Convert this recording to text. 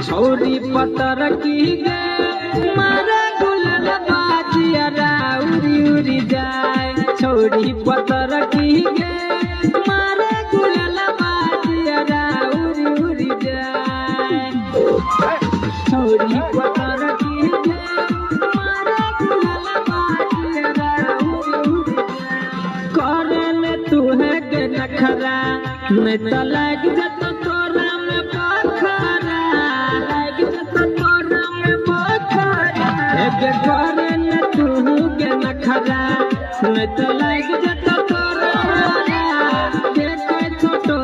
छौरी पतर की गे मारे गुलल बाजिया उड़ी उड़ी जाए छौरी पतर की गे मारे गुलल बाजिया उड़ी उड़ी जाए छौरी पतर की गे मारे गुलल बाजिया उड़ी उड़ी जाए करे में तू है गे नखरा मैं तो लग जत तोरा में बखरा लग जत तोरा में बखरा एक करे न तू गे नखरा मैं तो लग जत तोरा देखे छोटो